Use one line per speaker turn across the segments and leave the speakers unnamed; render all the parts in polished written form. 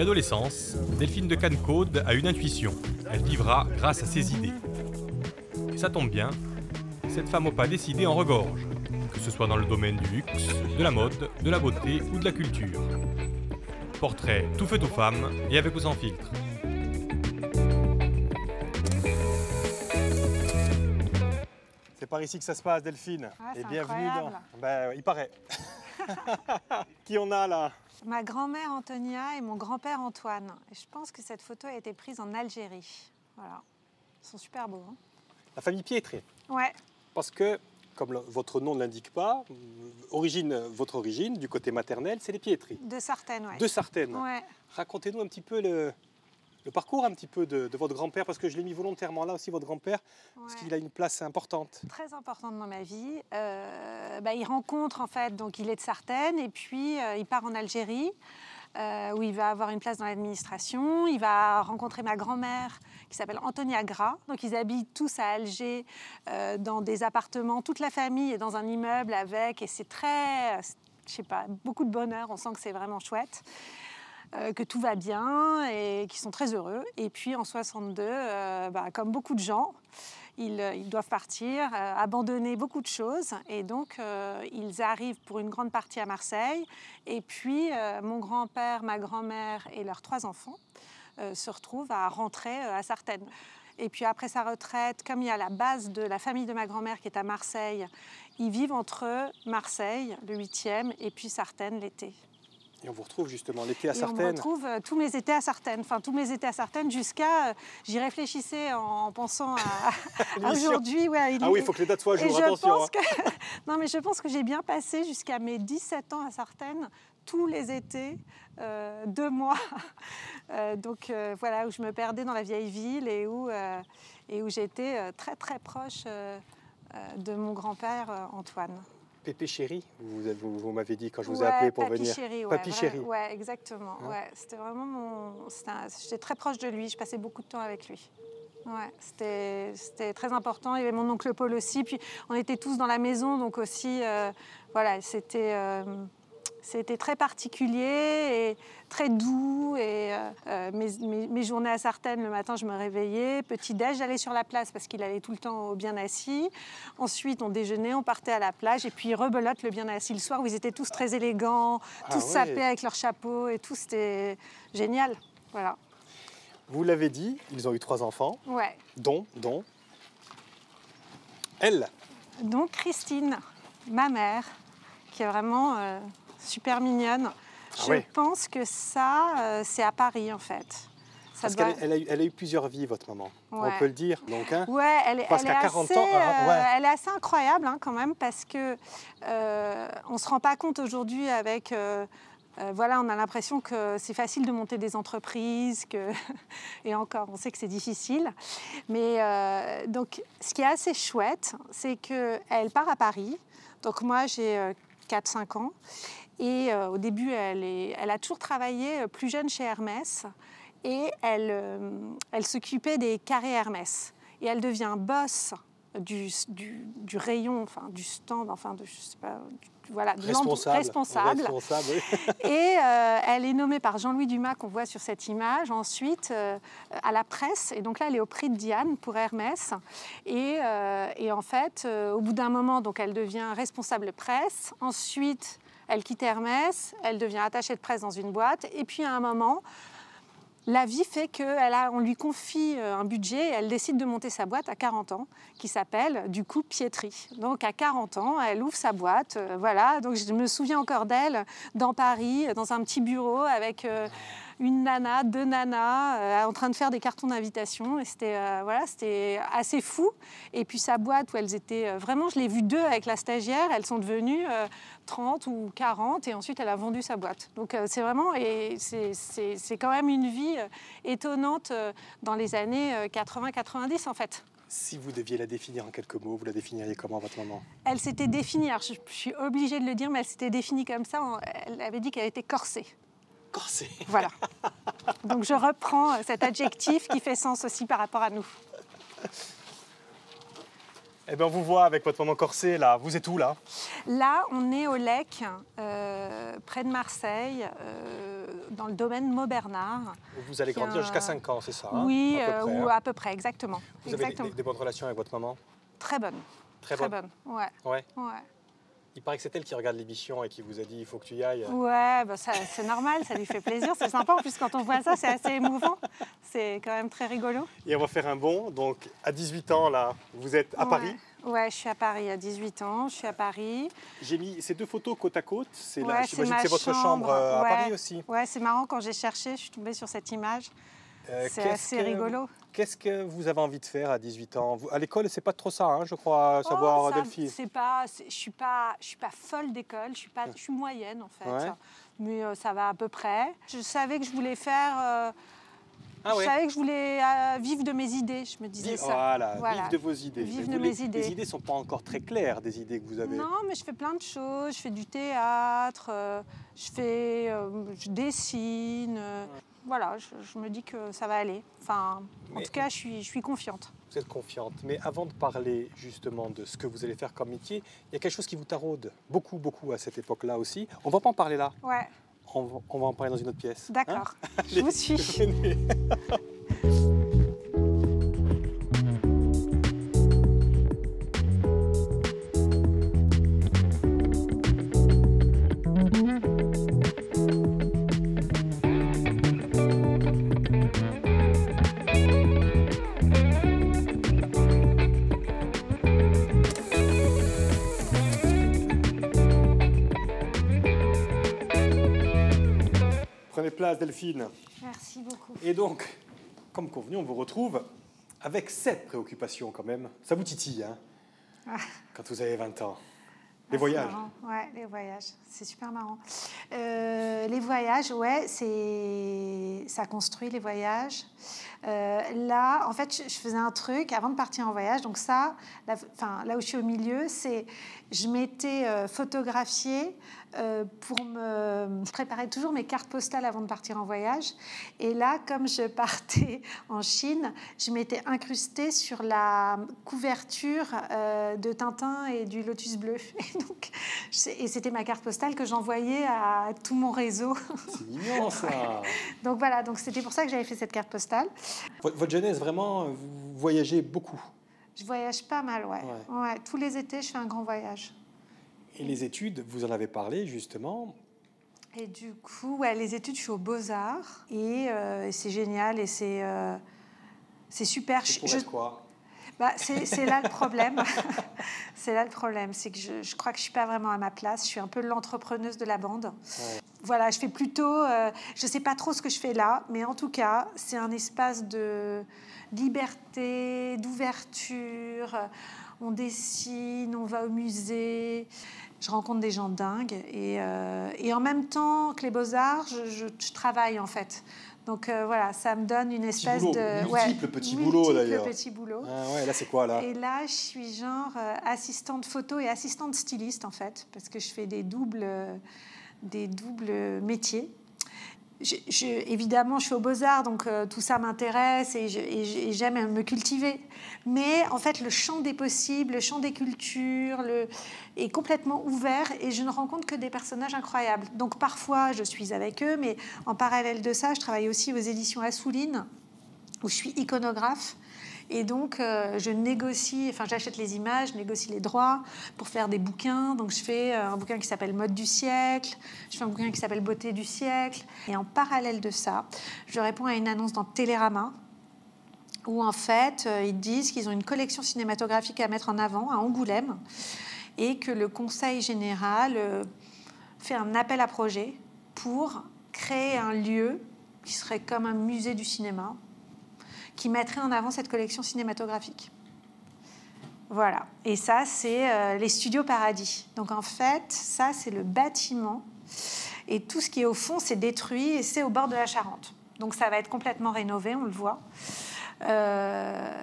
l'adolescence, Delphine de Cannecaude a une intuition. Elle vivra grâce à ses idées. Et ça tombe bien, cette femme au pas décidé en regorge, que ce soit dans le domaine du luxe, de la mode, de la beauté ou de la culture. Portrait tout feu tout femme et avec ou sans filtre.
C'est par ici que ça se passe, Delphine.
Ah,
et
c'est
bienvenue
incroyable.
dans... il paraît. Qui on a là?
Ma grand-mère Antonia et mon grand-père Antoine. Et je pense que cette photo a été prise en Algérie. Voilà. Ils sont super beaux. Hein.
La famille Pietri.
Ouais.
Parce que, comme votre nom ne l'indique pas, votre origine, du côté maternel, c'est les Pietri.
De Sartène, ouais.
De Sartène.
Ouais.
Racontez-nous un petit peu le parcours un petit peu de votre grand-père, parce que je l'ai mis volontairement là aussi, votre grand-père, parce qu'il a une place importante.
Très importante dans ma vie. Il rencontre en fait, donc il est de Sartène, et puis il part en Algérie, où il va avoir une place dans l'administration. Il va rencontrer ma grand-mère, qui s'appelle Antonia Gras. Donc ils habitent tous à Alger, dans des appartements, toute la famille est dans un immeuble avec, et c'est très, je sais pas, beaucoup de bonheur, on sent que c'est vraiment chouette. Que tout va bien et qui sont très heureux. Et puis en 62, comme beaucoup de gens, ils doivent partir, abandonner beaucoup de choses. Et donc, ils arrivent pour une grande partie à Marseille. Et puis, mon grand-père, ma grand-mère et leurs 3 enfants se retrouvent à rentrer à Sartène. Et puis après sa retraite, comme il y a la base de la famille de ma grand-mère qui est à Marseille, ils vivent entre Marseille, le 8e, et puis Sartène l'été.
Et on vous retrouve justement l'été à Sartène.
On me retrouve tous mes étés à Sartène. Enfin, tous mes étés à Sartène jusqu'à... j'y réfléchissais en pensant à aujourd'hui. Ouais,
oui, il faut que les dates soient à jour, attention.
Non, mais je pense que j'ai bien passé jusqu'à mes 17 ans à Sartène, tous les étés, 2 mois. Voilà, où je me perdais dans la vieille ville et où j'étais très, très proche de mon grand-père Antoine.
Pépé chéri, vous m'avez dit quand je vous ai appelé pour venir.
Chéri,
Papy chéri.
Ouais, exactement.
Hein?
Ouais, c'était vraiment j'étais très proche de lui, je passais beaucoup de temps avec lui. Ouais, c'était très important. Il y avait mon oncle Paul aussi, puis on était tous dans la maison, donc aussi, voilà, c'était très particulier et très doux. Et mes journées à Sartène, le matin, je me réveillais. Petit-déj, j'allais sur la place parce qu'il allait tout le temps au bien assis. Ensuite, on déjeunait, on partait à la plage. Et puis, rebelote, le bien assis le soir, où ils étaient tous très élégants, tous sapés avec leur chapeau et tout. C'était génial. Voilà.
Vous l'avez dit, ils ont eu 3 enfants.
Ouais.
Dont elle.
Donc, Christine, ma mère, qui est vraiment... super mignonne. Je pense que ça, c'est à Paris, en fait.
Parce qu'elle a eu plusieurs vies, votre maman. Ouais. On peut le dire. Donc, hein,
ouais, elle est assez incroyable, hein, quand même, parce que on ne se rend pas compte aujourd'hui avec... voilà, on a l'impression que c'est facile de monter des entreprises, et encore, on sait que c'est difficile. Mais donc, ce qui est assez chouette, c'est qu'elle part à Paris. Donc moi, j'ai 4-5 ans. Et au début, elle a toujours travaillé plus jeune chez Hermès. Et elle s'occupait des carrés Hermès. Et elle devient boss du rayon, enfin du stand, enfin de, je sais pas, voilà, responsable. Oui. Et elle est nommée par Jean-Louis Dumas, qu'on voit sur cette image, ensuite à la presse. Et donc là, elle est au prix de Diane pour Hermès. Et en fait, au bout d'un moment, donc, elle devient responsable presse. Ensuite, elle quitte Hermès, elle devient attachée de presse dans une boîte. Et puis, à un moment... La vie fait qu'on lui confie un budget et elle décide de monter sa boîte à 40 ans, qui s'appelle du coup Pietri. Donc à 40 ans, elle ouvre sa boîte, voilà. Donc je me souviens encore d'elle dans Paris, dans un petit bureau avec une nana, 2 nanas, en train de faire des cartons d'invitation. Et c'était assez fou. Et puis sa boîte où elles étaient vraiment, je l'ai vue 2 avec la stagiaire, elles sont devenues 30 ou 40 et ensuite elle a vendu sa boîte. Donc c'est vraiment, et c'est quand même une vie étonnante dans les années 80-90 en fait.
Si vous deviez la définir en quelques mots, vous la définiriez comment, votre maman?
Elle s'était définie, alors je suis obligée de le dire, mais elle s'était définie comme ça, elle avait dit qu'elle était corsée.
Corsée.
Voilà. Donc je reprends cet adjectif qui fait sens aussi par rapport à nous.
Eh bien, on vous voit avec votre maman corsée, là. Vous êtes où, là?
Là, on est au Lec, près de Marseille, dans le domaine Maubernard.
Vous allez grandir jusqu'à 5 ans, c'est ça, hein?
Oui,
à
à peu près, exactement.
Vous avez des bonnes relations avec votre maman?
Très bonnes. Très bonnes, ouais.
Ouais.
Ouais.
Il paraît que c'est elle qui regarde l'émission et qui vous a dit il faut que tu y ailles.
Ouais, bah c'est normal, ça lui fait plaisir, c'est sympa. En plus, quand on voit ça, c'est assez émouvant. C'est quand même très rigolo.
Et on va faire un bond. Donc, à 18 ans, là, vous êtes à Paris?
Ouais, je suis à Paris à 18 ans, je suis à Paris.
J'ai mis ces 2 photos côte à côte. C'est
ouais,
j'imagine que c'est votre chambre à Paris aussi.
Ouais, c'est marrant, quand j'ai cherché, je suis tombée sur cette image. C'est assez rigolo.
Qu'est-ce que vous avez envie de faire à 18 ans? À l'école, c'est pas trop ça, hein, je crois, savoir, Delphine.
Je suis pas folle d'école, je suis moyenne en fait.
Ouais.
Mais ça va à peu près. Je savais que je voulais faire...
je
savais que je voulais vivre de mes idées, je me disais ça.
Voilà, vivre de vos idées.
Vivre de mes idées.
Les idées ne sont pas encore très claires, des idées que vous avez.
Non, mais je fais plein de choses. Je fais du théâtre, je dessine. Voilà, je me dis que ça va aller. Enfin, en tout cas, je suis confiante.
Vous êtes confiante. Mais avant de parler justement de ce que vous allez faire comme métier, il y a quelque chose qui vous taraude beaucoup, beaucoup à cette époque-là aussi. On ne va pas en parler là.
Ouais.
On va en parler dans une autre pièce.
D'accord,
hein?
je vous suis.
Prenez place, Delphine.
Merci beaucoup.
Et donc, comme convenu, on vous retrouve avec cette préoccupation quand même. Ça vous titille, hein, quand vous avez 20 ans. Les voyages.
Ouais, les voyages. C'est super marrant. Les voyages, ouais, ça construit les voyages. Là, en fait, je faisais un truc avant de partir en voyage. Donc ça, là où je suis au milieu, c'est je m'étais photographiée je préparais toujours mes cartes postales avant de partir en voyage. Et là, comme je partais en Chine, je m'étais incrustée sur la couverture de Tintin et du Lotus bleu. Et c'était ma carte postale que j'envoyais à tout mon réseau.
C'est mignon, ça.
Donc voilà, c'était pour ça que j'avais fait cette carte postale.
Votre jeunesse, vraiment, vous voyagez beaucoup?
Je voyage pas mal, ouais. Tous les étés, je fais un grand voyage.
Et les études, vous en avez parlé justement.
Et du coup, les études, je suis aux Beaux-Arts. Et c'est génial et c'est super.
C'est pour être quoi?
C'est là le problème. C'est là le problème. C'est que je crois que je ne suis pas vraiment à ma place. Je suis un peu l'entrepreneuse de la bande. Ouais. Voilà, je fais plutôt... je ne sais pas trop ce que je fais là, mais en tout cas, c'est un espace de liberté, d'ouverture. On dessine, on va au musée, je rencontre des gens dingues. Et en même temps que les Beaux-Arts, je travaille en fait. Donc voilà, ça me donne une espèce de...
Multiple petit boulot d'ailleurs.
Petit boulot.
Ah ouais, là c'est quoi là?
Et là, je suis genre assistante photo et assistante styliste en fait, parce que je fais des doubles métiers. Évidemment, je suis aux Beaux-Arts, donc tout ça m'intéresse et j'aime me cultiver. Mais en fait, le champ des possibles, le champ des cultures est complètement ouvert et je ne rencontre que des personnages incroyables. Donc parfois, je suis avec eux, mais en parallèle de ça, je travaille aussi aux éditions Assouline, où je suis iconographe. Et donc, je négocie, j'achète les images, je négocie les droits pour faire des bouquins. Donc, je fais un bouquin qui s'appelle Mode du siècle, je fais un bouquin qui s'appelle Beauté du siècle. Et en parallèle de ça, je réponds à une annonce dans Télérama, où en fait, ils disent qu'ils ont une collection cinématographique à mettre en avant à Angoulême et que le Conseil général fait un appel à projet pour créer un lieu qui serait comme un musée du cinéma, qui mettrait en avant cette collection cinématographique. Voilà. Et ça, c'est les Studios Paradis. Donc, en fait, ça, c'est le bâtiment. Et tout ce qui est au fond, c'est détruit et c'est au bord de la Charente. Donc, ça va être complètement rénové, on le voit. Ce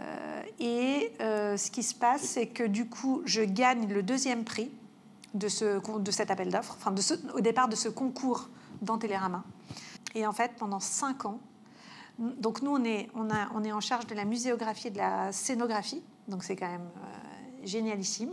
qui se passe, c'est que, du coup, je gagne le 2e prix de cet appel d'offres, au départ de ce concours dans Télérama. Et en fait, pendant 5 ans, donc nous, on est en charge de la muséographie et de la scénographie, donc c'est quand même génialissime.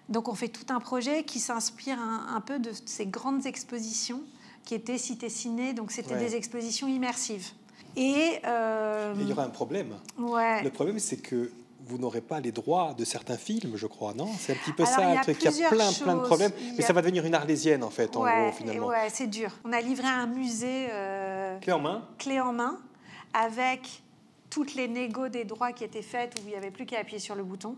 Donc on fait tout un projet qui s'inspire un peu de ces grandes expositions qui étaient Cité Ciné, donc c'était des expositions immersives. Et
il y aura un problème.
Ouais.
Le problème, c'est que vous n'aurez pas les droits de certains films, je crois, non? C'est un petit peu
Alors,
ça,
il y a
le truc. Il y a plein de problèmes. Mais ça va devenir une Arlésienne, en fait, en gros, finalement.
Ouais, c'est dur. On a livré un musée...
clé en main.
Clé en main, avec toutes les négos des droits qui étaient faites, où il n'y avait plus qu'à appuyer sur le bouton.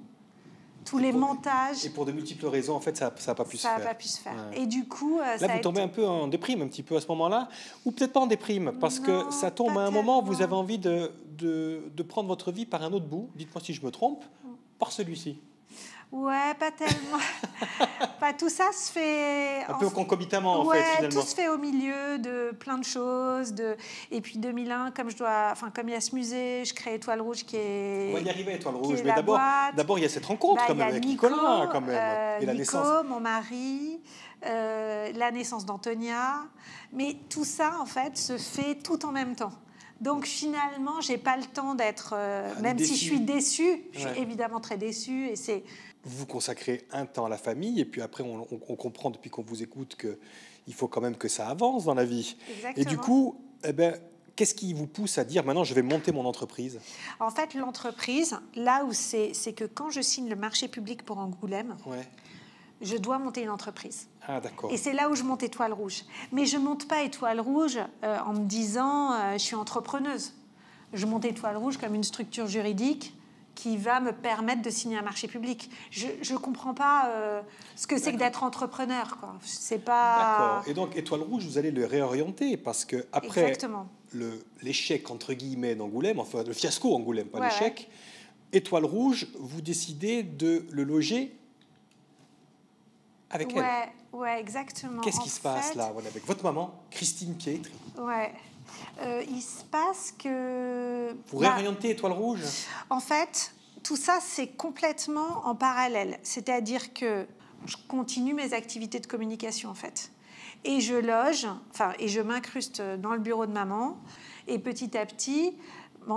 Tous les montages.
Et pour de multiples raisons, en fait, ça n'a pas pu se faire.
Ça n'a pas pu se faire. Ouais. Et du coup...
là, vous tombez un peu en déprime, un petit peu, à ce moment-là. Ou peut-être pas en déprime, parce que ça tombe à un moment où vous avez envie de prendre votre vie par un autre bout. Dites-moi si je me trompe. Par celui-ci.
Ouais, pas tellement. Pas tout ça se fait...
Un peu concomitamment, en fait, finalement.
Tout se fait au milieu de plein de choses. Et puis 2001, comme il y a ce musée, je crée Étoile Rouge qui est...
On va y arriver, Étoile Rouge. Mais d'abord, il y a cette rencontre quand même avec Nicolas. Quand même. Et la naissance.
Mon mari, la naissance d'Antonia. Mais tout ça, en fait, se fait tout en même temps. Donc finalement, j'ai pas le temps d'être... même si je suis déçue, je suis évidemment très déçue. Et c'est...
Vous consacrez un temps à la famille, et puis après, on comprend depuis qu'on vous écoute qu'il faut quand même que ça avance dans la vie.
Exactement.
Et du coup, qu'est-ce qui vous pousse à dire maintenant, je vais monter mon entreprise?
En fait, l'entreprise, là où c'est que quand je signe le marché public pour Angoulême, je dois monter une entreprise.
Ah, d'accord.
Et c'est là où je monte Étoile Rouge. Mais je ne monte pas Étoile Rouge en me disant je suis entrepreneuse. Je monte Étoile Rouge comme une structure juridique qui va me permettre de signer un marché public. Je ne comprends pas ce que c'est que d'être entrepreneur, quoi. C'est pas...
D'accord. Et donc, Étoile Rouge, vous allez le réorienter, parce qu'après l'échec, entre guillemets, d'Angoulême, enfin, le fiasco Angoulême, pas l'échec, Étoile Rouge, vous décidez de le loger avec elle.
Ouais, exactement.
Qu'est-ce qui se passe là, avec votre maman, Christine Pietri?
Ouais. Il se passe que...
Vous réorientez Étoile Rouge?
En fait, tout ça, c'est complètement en parallèle. C'est-à-dire que je continue mes activités de communication, en fait. Et je loge, et je m'incruste dans le bureau de maman. Et petit à petit,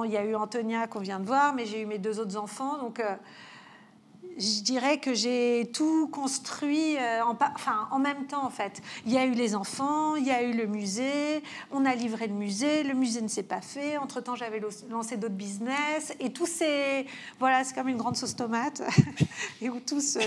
il y a eu Antonia qu'on vient de voir, mais j'ai eu mes 2 autres enfants, donc... je dirais que j'ai tout construit en même temps, en fait. Il y a eu les enfants, il y a eu le musée, on a livré le musée ne s'est pas fait. Entre-temps, j'avais lancé d'autres business. Et tout c'est comme une grande sauce tomate, et où tout se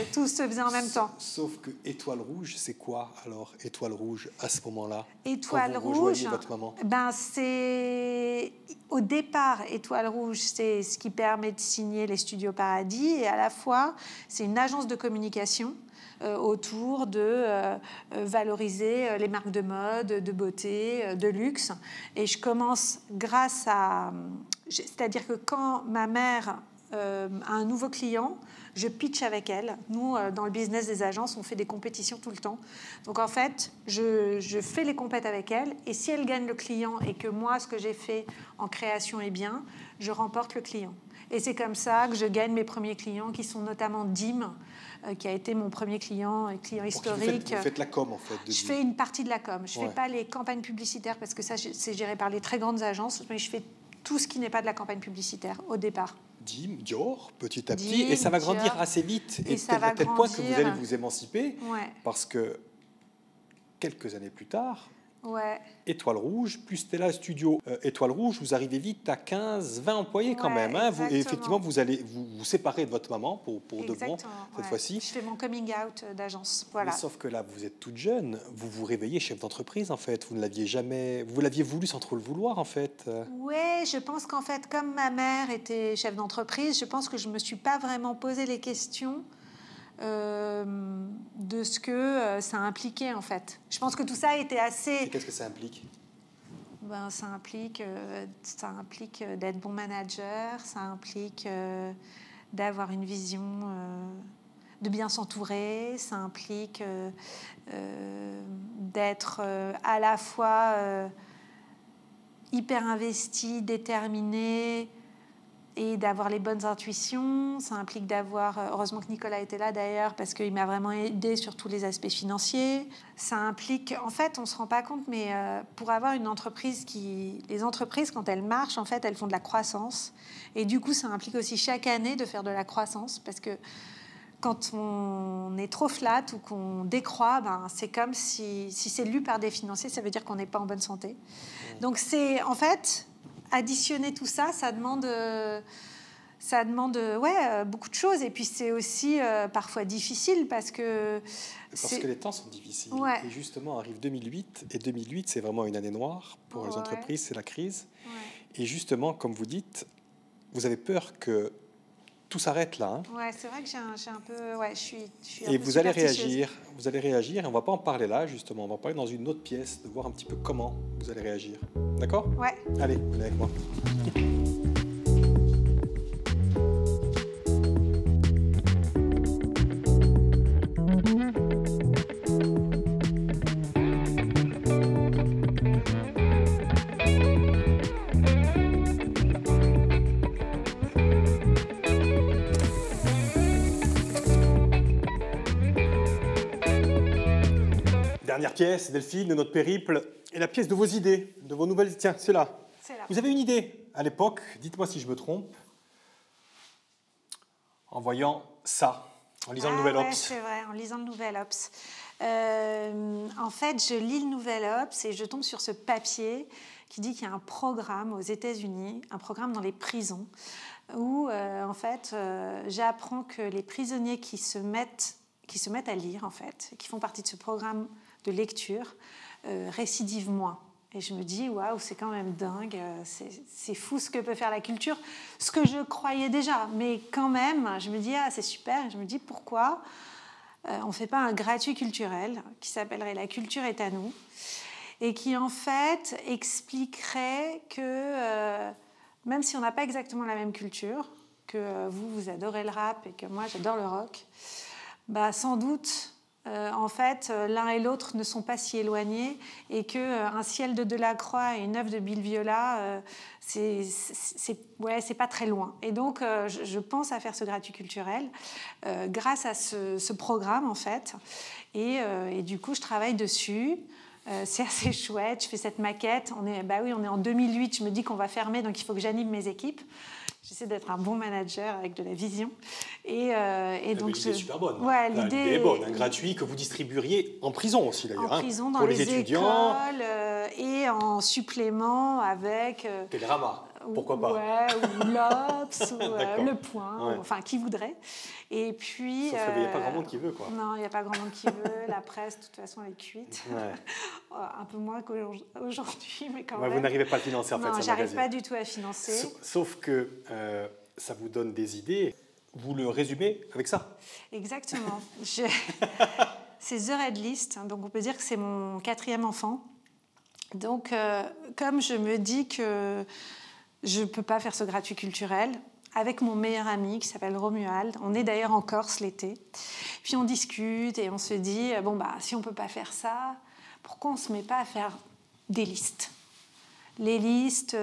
faisait en même temps.
Sauf que Étoile Rouge, c'est quoi, alors, Étoile Rouge, à ce moment-là?
Étoile Rouge,
votre maman?
C'est... Au départ, Étoile Rouge, c'est ce qui permet de signer les Studios Paradis, et à la fois, c'est une agence de communication autour de valoriser les marques de mode, de beauté, de luxe. Et je commence grâce à... C'est-à-dire que quand ma mère a un nouveau client, je pitch avec elle. Nous, dans le business des agences, on fait des compétitions tout le temps. Donc, en fait, je fais les compètes avec elle. Et si elle gagne le client et que moi, ce que j'ai fait en création est bien, je remporte le client. Et c'est comme ça que je gagne mes premiers clients, qui sont notamment Dim, qui a été mon premier client historique.
Vous faites la com, en fait.
Je fais une partie de la com. Je ne fais pas les campagnes publicitaires, parce que ça, c'est géré par les très grandes agences. Mais je fais tout ce qui n'est pas de la campagne publicitaire, au départ.
Dim, Dior, petit à petit, et ça va grandir assez vite, et à tel point que vous allez vous émanciper, parce que quelques années plus tard, Étoile Rouge, plus Stella Studio. Étoile Rouge, vous arrivez vite à 15-20 employés quand même. Hein, et effectivement, vous allez vous séparer de votre maman pour de bon, cette fois-ci. Je
fais mon coming out d'agence. Voilà.
Mais sauf que là, vous êtes toute jeune, vous vous réveillez chef d'entreprise, en fait. Vous ne l'aviez jamais... Vous l'aviez voulu sans trop le vouloir, en fait.
Oui, je pense qu'en fait, comme ma mère était chef d'entreprise, je pense que je ne me suis pas vraiment posé les questions de ce que ça impliquait, en fait. Je pense que tout ça était assez...
Et qu'est-ce que ça implique?
Ça implique d'être bon manager, ça implique d'avoir une vision, de bien s'entourer, ça implique d'être à la fois hyper investi, déterminé, et d'avoir les bonnes intuitions. Ça implique d'avoir... Heureusement que Nicolas était là, d'ailleurs, parce qu'il m'a vraiment aidé sur tous les aspects financiers. Ça implique... En fait, on ne se rend pas compte, mais pour avoir une entreprise qui... Les entreprises, quand elles marchent, en fait, elles font de la croissance. Et du coup, ça implique aussi chaque année de faire de la croissance, parce que quand on est trop flat ou qu'on décroît, ben, c'est comme si c'est lu par des financiers, ça veut dire qu'on n'est pas en bonne santé. Donc c'est en fait, additionner tout ça, ça demande beaucoup de choses. Et puis c'est aussi parfois difficile parce que
les temps sont difficiles.
Ouais.
Et justement, arrive 2008. Et 2008, c'est vraiment une année noire pour les entreprises, c'est la crise. Ouais. Et justement, comme vous dites, vous avez peur que tout s'arrête là. Hein.
Ouais, c'est vrai que j'ai un peu... Ouais, je suis
et vous allez réagir. Vous allez réagir. Et on ne va pas en parler là, justement. On va en parler dans une autre pièce, de voir un petit peu comment vous allez réagir. D'accord ?
Ouais.
Allez, venez avec moi. Dernière pièce, Delphine, de notre périple, et la pièce de vos idées, de vos nouvelles... Tiens, c'est là. Vous avez une idée à l'époque, dites-moi si je me trompe, en voyant ça, en lisant le Nouvel Obs.
C'est vrai, en lisant le Nouvel Obs. En fait, je lis le Nouvel Obs et je tombe sur ce papier qui dit qu'il y a un programme aux États-Unis, un programme dans les prisons, où en fait, j'apprends que les prisonniers qui se mettent à lire, en fait, qui font partie de ce programme de lecture, récidivent moins. Et je me dis, waouh, c'est quand même dingue, c'est fou ce que peut faire la culture, ce que je croyais déjà. Mais quand même, je me dis, ah, c'est super. Et je me dis, pourquoi on ne fait pas un gratuit culturel qui s'appellerait « La culture est à nous » et qui, en fait, expliquerait que, même si on n'a pas exactement la même culture, que vous adorez le rap et que moi, j'adore le rock, bah, sans doute... en fait, l'un et l'autre ne sont pas si éloignés et qu'un ciel de Delacroix et une œuvre de Bill Viola, c'est pas très loin. Et donc, je pense à faire ce gratuit culturel grâce à ce programme, en fait. Et du coup, je travaille dessus. C'est assez chouette. Je fais cette maquette. On est en 2008. Je me dis qu'on va fermer, donc il faut que j'anime mes équipes. J'essaie d'être un bon manager avec de la vision. Et donc
l'idée est super bonne.
Ouais,
l'idée est bonne, un gratuit que vous distribueriez en prison aussi d'ailleurs.
En prison, dans
pour
les
étudiants.
Écoles, et en supplément avec...
Télérama, pourquoi pas.
Ouais, ou l'Obs, ou Le Point, ouais. Enfin, qui voudrait. Et puis...
Sauf qu'il n'y a pas grand monde qui veut, quoi.
Non, il n'y a pas grand monde qui veut. La presse, de toute façon, elle est cuite. Ouais. Un peu moins qu'aujourd'hui, mais quand même.
Vous n'arrivez pas à financer, en fait,
non, j'arrive pas du tout à financer.
Sauf que ça vous donne des idées. Vous le résumez avec ça.
Exactement. C'est The Red List, donc on peut dire que c'est mon 4e enfant. Donc, comme je me dis que je ne peux pas faire ce gratuit culturel, avec mon meilleur ami qui s'appelle Romuald, on est d'ailleurs en Corse l'été, puis on discute et on se dit, bon, bah, si on ne peut pas faire ça, pourquoi on ne se met pas à faire des listes ? Les listes...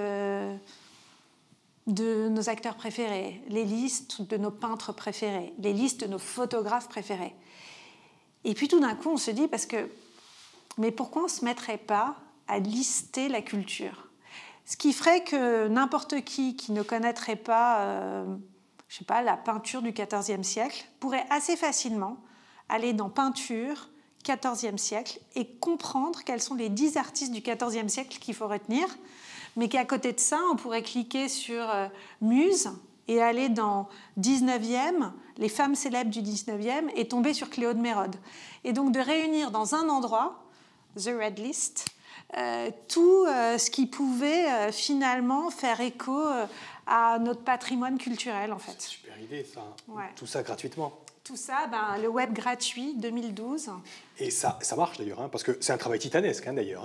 de nos acteurs préférés, les listes de nos peintres préférés, les listes de nos photographes préférés. Et puis tout d'un coup, on se dit, mais pourquoi on ne se mettrait pas à lister la culture ? Ce qui ferait que n'importe qui ne connaîtrait pas, je sais pas, la peinture du XIVe siècle, pourrait assez facilement aller dans peinture, XIVe siècle, et comprendre quels sont les 10 artistes du XIVe siècle qu'il faut retenir, mais qu'à côté de ça, on pourrait cliquer sur Muse et aller dans 19e, les femmes célèbres du 19e, et tomber sur Cléo de Mérode. Et donc de réunir dans un endroit, The Red List, tout ce qui pouvait finalement faire écho à notre patrimoine culturel, en fait.
C'est une super idée, ça.
Ouais.
Tout ça gratuitement.
Tout ça, le web gratuit, 2012.
Et ça marche d'ailleurs, parce que c'est un travail titanesque d'ailleurs.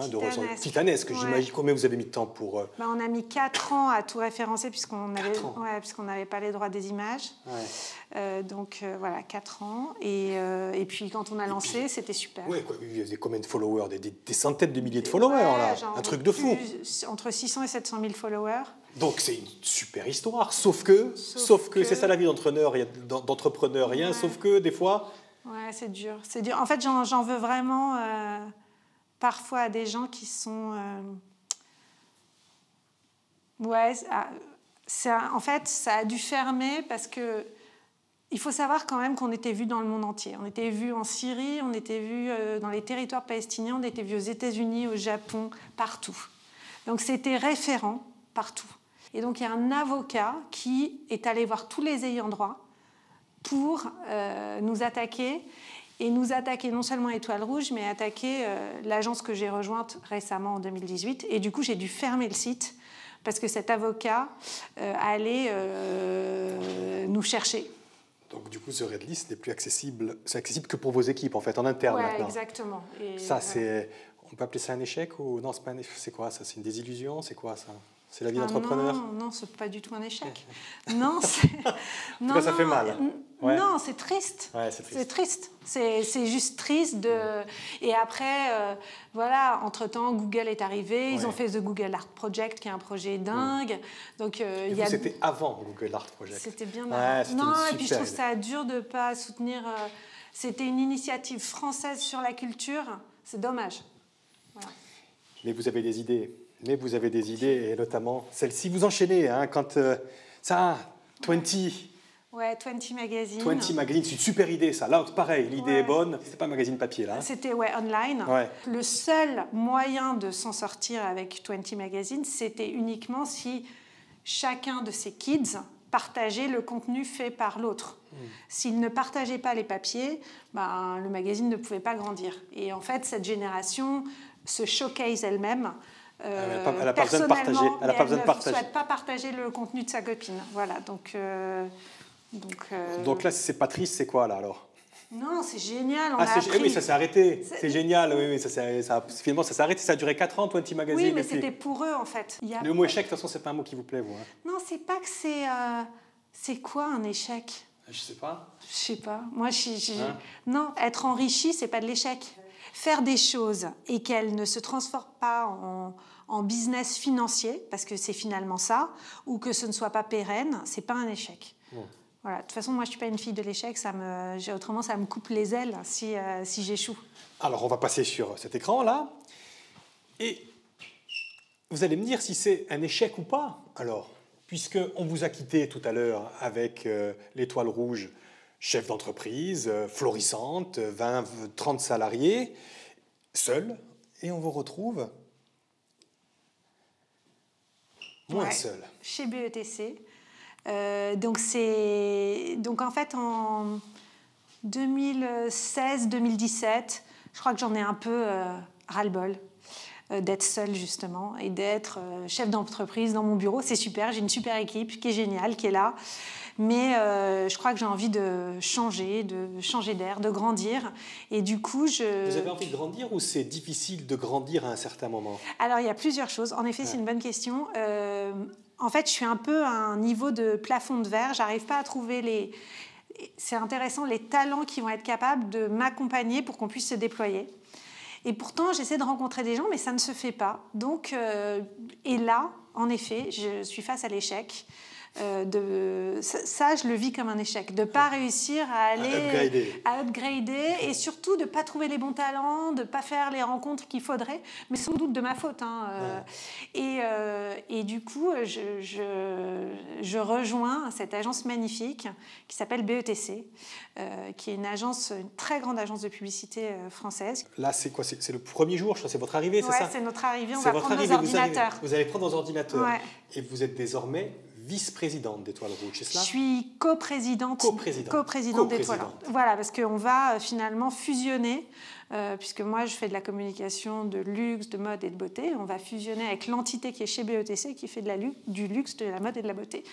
Titanesque,
ouais. J'imagine. Combien vous avez mis de temps pour...
On a mis 4 ans à tout référencer puisqu'on n'avait pas les droits des images. Ouais. Donc voilà, 4 ans. Et puis quand on a lancé, c'était super.
Ouais, il y avait combien de followers, des centaines de milliers de followers, là. Un truc de fou.
Entre 600 et 700 000 followers.
Donc c'est une super histoire, sauf que c'est ça la vie d'entrepreneur, rien, sauf que des fois...
Ouais, c'est dur. En fait, j'en veux vraiment parfois à des gens qui sont... en fait, ça a dû fermer parce que il faut savoir quand même qu'on était vu dans le monde entier. On était vu en Syrie, on était vu dans les territoires palestiniens, on était vu aux États-Unis, au Japon, partout. Donc c'était référent partout. Et donc il y a un avocat qui est allé voir tous les ayants droit pour nous attaquer. Et nous attaquer non seulement Étoile Rouge, mais attaquer l'agence que j'ai rejointe récemment en 2018. Et du coup, j'ai dû fermer le site parce que cet avocat allait nous chercher.
Donc du coup, The Red List n'est plus accessible. C'est accessible que pour vos équipes, en fait, en interne maintenant.
Exactement. Et
ça, c'est... On peut appeler ça un échec ou non, c'est pas un échec. C'est quoi ça? C'est une désillusion? C'est quoi ça? C'est la vie d'entrepreneur?
Non, c'est pas du tout un échec. Non, c'est...
En tout cas, ça fait mal.
Ouais. Non, c'est triste.
Ouais, c'est triste.
C'est triste. C'est juste triste de... Et après, voilà, entre-temps, Google est arrivé. Ils ont fait The Google Art Project, qui est un projet dingue. Donc,
c'était avant Google Art Project.
C'était bien avant. Non, et puis je trouve ça dur de ne pas soutenir... C'était une initiative française sur la culture. C'est dommage. Voilà.
Mais vous avez des idées. Et notamment celle-ci. Vous enchaînez, hein, quand... 20...
Ouais, 20 Magazine.
20 Magazine, c'est une super idée, ça. Là, pareil, l'idée est bonne. C'était pas un magazine papier, là.
C'était online.
Ouais.
Le seul moyen de s'en sortir avec 20 Magazine, c'était uniquement si chacun de ces kids partageait le contenu fait par l'autre. S'ils ne partageaient pas les papiers, le magazine ne pouvait pas grandir. Et en fait, cette génération se showcase elle-même.
Elle n'a pas besoin de partager. Elle ne
souhaite pas partager le contenu de sa copine. Voilà, donc
là, c'est pas triste, c'est quoi là alors?
Non, c'est génial.
Oui, ça s'est arrêté. C'est génial. Oui, finalement, ça s'est arrêté. Ça a duré 4 ans, 20 Magazine.
Oui, mais c'était pour eux en fait.
Le mot échec, de toute façon, c'est pas un mot qui vous plaît, vous. Hein.
Non, c'est pas que c'est. C'est quoi un échec?
Je sais pas.
Je sais pas. Moi, non, être enrichi, c'est pas de l'échec. Faire des choses et qu'elles ne se transforment pas en business financier, parce que c'est finalement ça, ou que ce ne soit pas pérenne, c'est pas un échec. Voilà. De toute façon, moi, je suis pas une fille de l'échec. Autrement, ça me coupe les ailes si j'échoue.
Alors, on va passer sur cet écran-là. Et vous allez me dire si c'est un échec ou pas, alors, puisqu'on vous a quitté tout à l'heure avec l'Étoile Rouge, chef d'entreprise, florissante, 20-30 salariés, seul, et on vous retrouve moins seul.
Chez BETC. Donc en fait, en 2016-2017, je crois que j'en ai un peu ras-le-bol d'être seule, justement, et d'être chef d'entreprise dans mon bureau. C'est super, j'ai une super équipe qui est géniale, qui est là. Mais je crois que j'ai envie de changer d'air, de grandir. Et du coup,
Vous avez envie de grandir ou c'est difficile de grandir à un certain moment?
Alors, il y a plusieurs choses. En effet, c'est une bonne question. En fait, je suis un peu à un niveau de plafond de verre. J'arrive pas à trouver c'est intéressant, les talents qui vont être capables de m'accompagner pour qu'on puisse se déployer. Et pourtant, j'essaie de rencontrer des gens, mais ça ne se fait pas. Donc, et là, en effet, je suis face à l'échec. Ça, je le vis comme un échec, de ne pas réussir à upgrader et surtout de ne pas trouver les bons talents, de ne pas faire les rencontres qu'il faudrait, mais sans doute de ma faute. Et du coup, je rejoins cette agence magnifique qui s'appelle BETC, qui est une très grande agence de publicité française.
Là, c'est quoi? C'est le premier jour, je crois, c'est votre arrivée, c'est ça?
Oui, c'est notre arrivée, on va prendre nos ordinateurs.
Vous allez prendre nos ordinateurs. Et vous êtes désormais vice-présidente d'Étoile Rouge, c'est cela?
Je suis coprésidente d'Étoile Rouge. Voilà, parce qu'on va finalement fusionner, puisque moi je fais de la communication de luxe, de mode et de beauté. On va fusionner avec l'entité qui est chez BETC, qui fait du luxe, de la mode et de la beauté,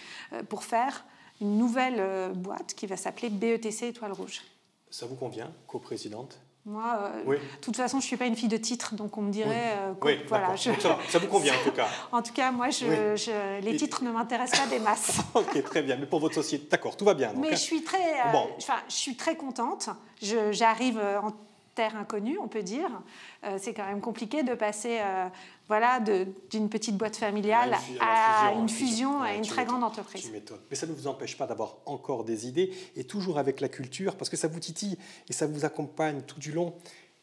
pour faire une nouvelle boîte qui va s'appeler BETC Étoile Rouge.
Ça vous convient, coprésidente?
Moi, de toute façon, je ne suis pas une fille de titre, donc on me dirait...
voilà, ça vous convient en tout cas.
En tout cas, moi, les titres ne m'intéressent pas des masses.
Ok, très bien. Mais pour votre société, d'accord, tout va bien. Donc,
mais je suis très contente. J'arrive en terre inconnue, on peut dire. C'est quand même compliqué de passer d'une petite boîte familiale à une fusion, à une très grande entreprise.
Tu m'étonnes. Mais ça ne vous empêche pas d'avoir encore des idées, et toujours avec la culture, parce que ça vous titille et ça vous accompagne tout du long.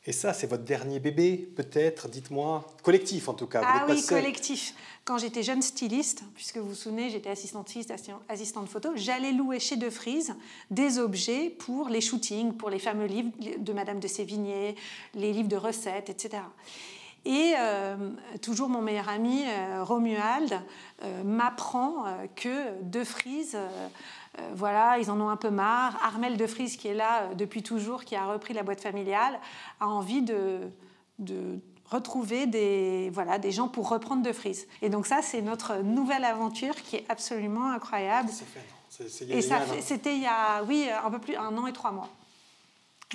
Et ça, c'est votre dernier bébé, peut-être, dites-moi. Collectif, en tout cas.
Ah oui, collectif. Quand j'étais jeune styliste, puisque vous vous souvenez, j'étais assistante styliste, assistante photo, j'allais louer chez De Vries des objets pour les shootings, pour les fameux livres de Madame de Sévigné, les livres de recettes, etc. Et toujours mon meilleur ami, Romuald, m'apprend que De Vries... voilà, ils en ont un peu marre. Armel De Vries, qui est là depuis toujours, qui a repris la boîte familiale, a envie de retrouver des gens pour reprendre De Vries. Et donc ça, c'est notre nouvelle aventure qui est absolument incroyable. C'était il y a, oui, un peu plus, 1 an et 3 mois.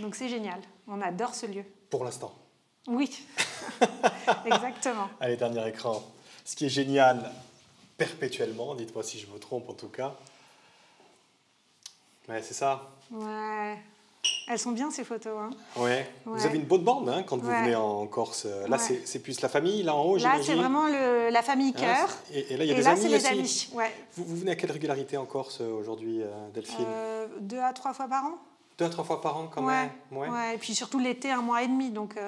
Donc c'est génial. On adore ce lieu.
Pour l'instant.
Oui, exactement.
Allez, dernier écran. Ce qui est génial, perpétuellement, dites-moi si je me trompe en tout cas. Ouais, c'est ça.
Ouais. Elles sont bien, ces photos. Hein.
Ouais. Vous avez une bonne bande hein, quand vous venez en Corse. Là, c'est plus la famille, là en haut,
j'imagine. Là, c'est vraiment la famille cœur.
Et là, il y a des amis
c'est les
aussi.
Amis. Ouais.
Vous venez à quelle régularité en Corse aujourd'hui, Delphine
2 à 3 fois par an.
2 à 3 fois par an, quand même.
Ouais. Et puis surtout l'été, 1 mois et demi. Donc,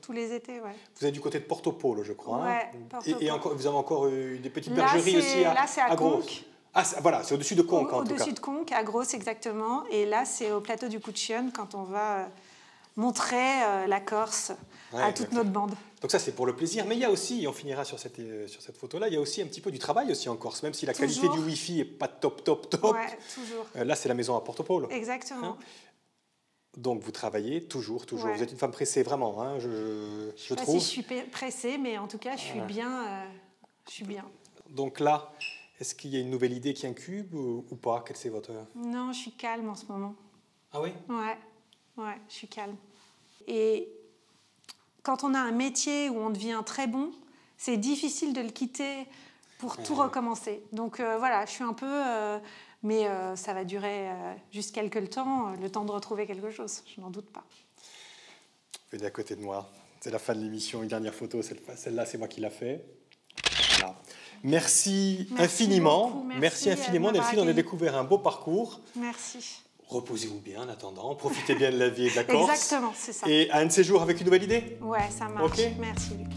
tous les étés,
Vous êtes du côté de Porto Polo, je crois.
Ouais,
hein. Et encore, vous avez encore des petites bergeries aussi
là, c'est à
Conques. Ah, voilà, c'est au-dessus de Conques, en tout cas.
Au-dessus de Conques, à Grosse, exactement. Et là, c'est au plateau du Cucchione, quand on va montrer la Corse à toute notre bande.
Donc ça, c'est pour le plaisir. Mais il y a aussi, et on finira sur cette photo-là, il y a aussi un petit peu du travail aussi en Corse, même si la qualité du Wi-Fi n'est pas top.
Ouais, toujours.
Là, c'est la maison à Porto Polo.
Exactement.
Hein. Donc, vous travaillez toujours. Ouais. Vous êtes une femme pressée, vraiment, hein, je
sais
trouve.
Pas si je suis pressée, mais en tout cas, je suis bien.
Donc là... Est-ce qu'il y a une nouvelle idée qui incube ou pas? Quel c'est votre...
Non, je suis calme en ce moment.
Ah oui?
Ouais, je suis calme. Et quand on a un métier où on devient très bon, c'est difficile de le quitter pour tout recommencer. Donc voilà, je suis un peu... mais ça va durer juste quelques temps, le temps de retrouver quelque chose, je n'en doute pas.
Vous êtes à côté de moi. C'est la fin de l'émission. Une dernière photo, celle-là, c'est moi qui l'ai fait. Voilà. Merci infiniment. Merci infiniment, Delphine. On a découvert un beau parcours.
Merci.
Reposez-vous bien en attendant. Profitez bien de la vie et de la Corse.
Exactement, c'est ça.
Et à un de ces jours avec une nouvelle idée.
Ouais, ça marche. Okay. Merci, Luc.